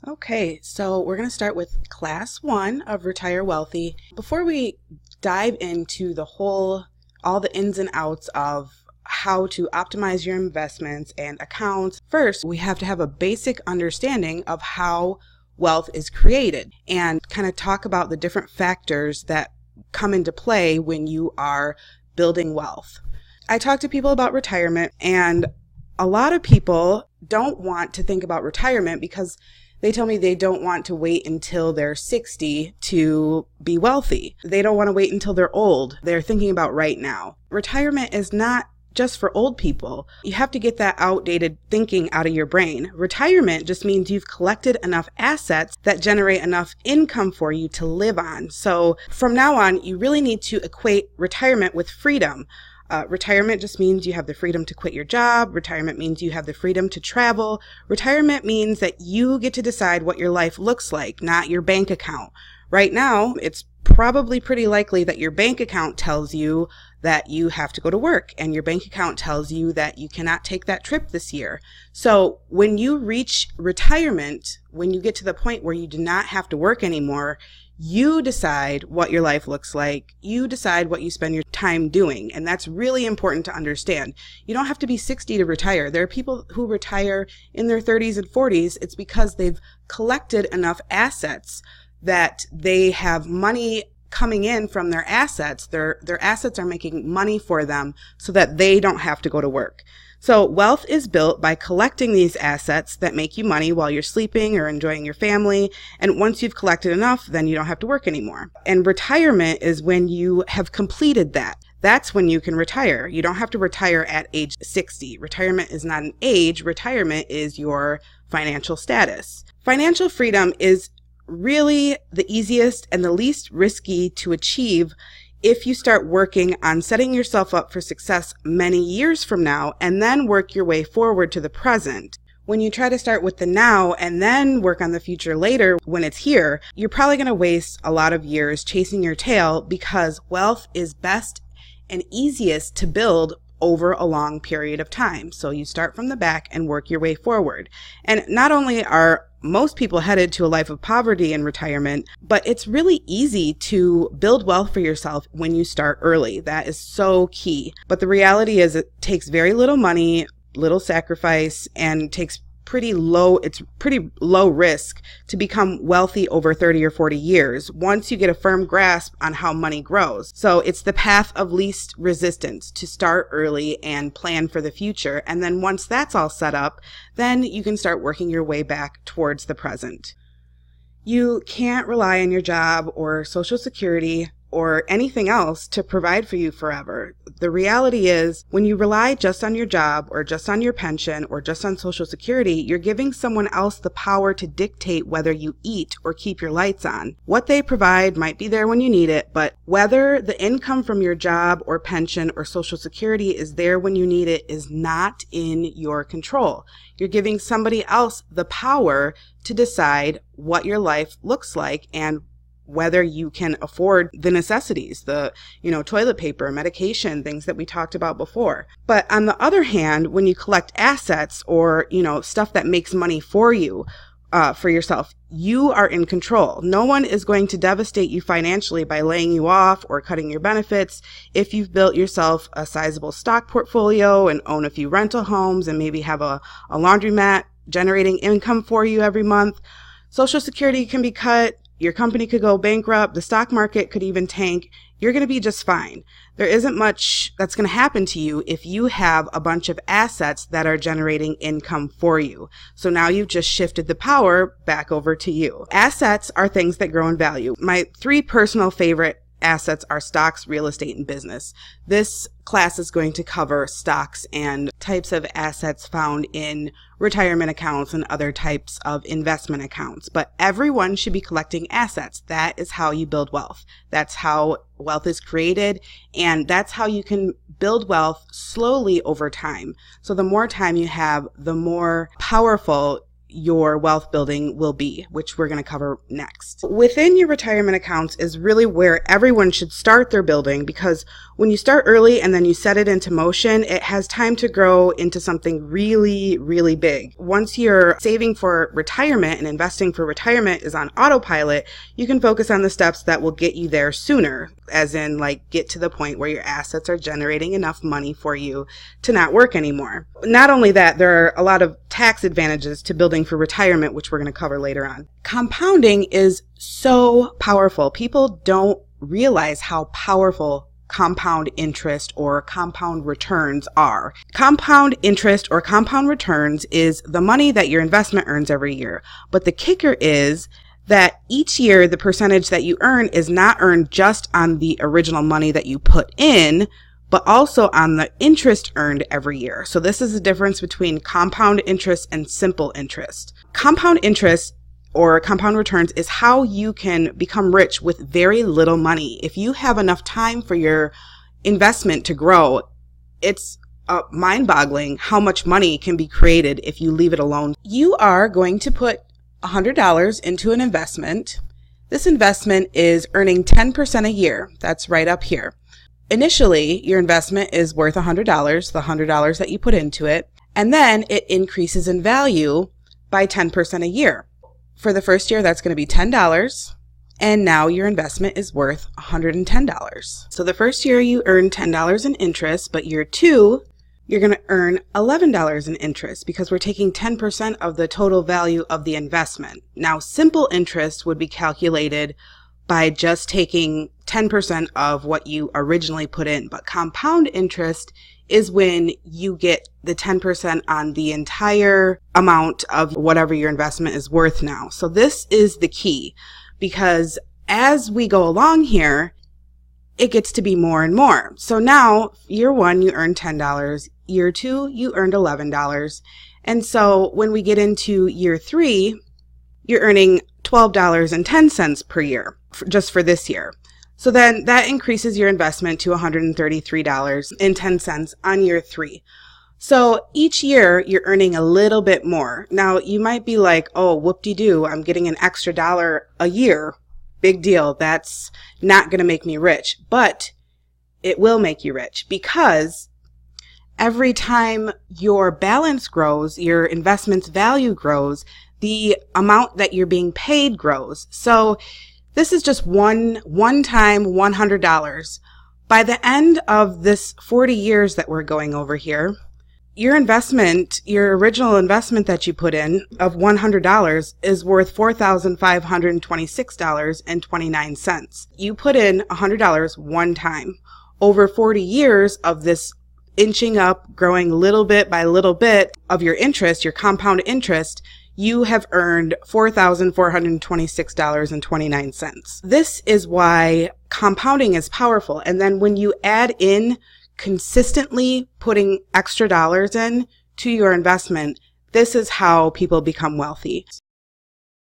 Okay, so we're going to start with class one of Retire Wealthy. Before we dive into all the ins and outs of how to optimize your investments and accounts, first we have to have a basic understanding of how wealth is created and kind of talk about the different factors that come into play when you are building wealth. I talk to people about retirement, and a lot of people don't want to think about retirement because they tell me they don't want to wait until they're 60 to be wealthy. They don't want to wait until they're old. They're thinking about right now. Retirement is not just for old people. You have to get that outdated thinking out of your brain. Retirement just means you've collected enough assets that generate enough income for you to live on. So from now on, you really need to equate retirement with freedom. Retirement just means you have the freedom to quit your job. Retirement means you have the freedom to travel. Retirement means that you get to decide what your life looks like, not your bank account. Right now, it's probably pretty likely that your bank account tells you that you have to go to work, and your bank account tells you that you cannot take that trip this year. So when you reach retirement, when you get to the point where you do not have to work anymore, you decide what your life looks like. You decide what you spend your time doing. And that's really important to understand. You don't have to be 60 to retire. There are people who retire in their 30s and 40s. It's because they've collected enough assets that they have money coming in from their assets. Their assets are making money for them so that they don't have to go to work. So wealth is built by collecting these assets that make you money while you're sleeping or enjoying your family. And once you've collected enough, then you don't have to work anymore. And retirement is when you have completed that. That's when you can retire. You don't have to retire at age 60. Retirement is not an age. Retirement is your financial status. Financial freedom is really the easiest and the least risky to achieve if you start working on setting yourself up for success many years from now and then work your way forward to the present. When you try to start with the now and then work on the future later when it's here, you're probably going to waste a lot of years chasing your tail because wealth is best and easiest to build over a long period of time. So you start from the back and work your way forward. And not only are most people headed to a life of poverty in retirement, but it's really easy to build wealth for yourself when you start early. That is so key. But the reality is it takes very little money, little sacrifice, and takes it's pretty low risk to become wealthy over 30 or 40 years once you get a firm grasp on how money grows. So it's the path of least resistance to start early and plan for the future. And then once that's all set up, then you can start working your way back towards the present. You can't rely on your job or Social Security or anything else to provide for you forever. The reality is, when you rely just on your job or just on your pension or just on Social Security, you're giving someone else the power to dictate whether you eat or keep your lights on. What they provide might be there when you need it, but whether the income from your job or pension or Social Security is there when you need it is not in your control. You're giving somebody else the power to decide what your life looks like and whether you can afford the necessities, the toilet paper, medication, things that we talked about before. But on the other hand, when you collect assets or, stuff that makes money for you, for yourself, you are in control. No one is going to devastate you financially by laying you off or cutting your benefits. If you've built yourself a sizable stock portfolio and own a few rental homes and maybe have a laundromat generating income for you every month, Social Security can be cut. Your company could go bankrupt. The stock market could even tank. You're going to be just fine. There isn't much that's going to happen to you if you have a bunch of assets that are generating income for you. So now you've just shifted the power back over to you. Assets are things that grow in value. My 3 personal favorite assets are stocks, real estate, and business. This class is going to cover stocks and types of assets found in retirement accounts and other types of investment accounts. But everyone should be collecting assets. That is how you build wealth. That's how wealth is created, and that's how you can build wealth slowly over time. So the more time you have, the more powerful your wealth building will be, which we're going to cover next. Within your retirement accounts is really where everyone should start their building, because when you start early and then you set it into motion, it has time to grow into something really, really big. Once you're saving for retirement and investing for retirement is on autopilot, you can focus on the steps that will get you there sooner, as in like get to the point where your assets are generating enough money for you to not work anymore. Not only that, there are a lot of tax advantages to building for retirement, which we're going to cover later on. Compounding is so powerful. People don't realize how powerful compound interest or compound returns are. Compound interest or compound returns is the money that your investment earns every year. But the kicker is that each year the percentage that you earn is not earned just on the original money that you put in, but also on the interest earned every year. So this is the difference between compound interest and simple interest. Compound interest or compound returns is how you can become rich with very little money. If you have enough time for your investment to grow, it's mind-boggling how much money can be created if you leave it alone. You are going to put $100 into an investment. This investment is earning 10% a year. That's right up here. Initially, your investment is worth $100, the $100 that you put into it, and then it increases in value by 10% a year. For the first year, that's going to be $10, and now your investment is worth $110. So the first year you earn $10 in interest, but year two, you're going to earn $11 in interest because we're taking 10% of the total value of the investment. Now, simple interest would be calculated by just taking 10% of what you originally put in, but compound interest is when you get the 10% on the entire amount of whatever your investment is worth now. So this is the key, because as we go along here, it gets to be more and more. So now year one, you earned $10. Year two, you earned $11. And so when we get into year three, you're earning $12.10 per year just for this year. So then that increases your investment to $133.10 on year three. So each year you're earning a little bit more. Now you might be like, oh, whoop-de-doo, I'm getting an extra dollar a year. Big deal. That's not going to make me rich, but it will make you rich, because every time your balance grows, your investment's value grows, the amount that you're being paid grows. So this is just one time $100. By the end of this 40 years that we're going over here, your investment, your original investment that you put in of $100 is worth $4,526.29. You put in $100 one time. Over 40 years of this inching up, growing little bit by little bit of your interest, your compound interest, you have earned $4,426.29. This is why compounding is powerful. And then when you add in consistently putting extra dollars in to your investment, this is how people become wealthy.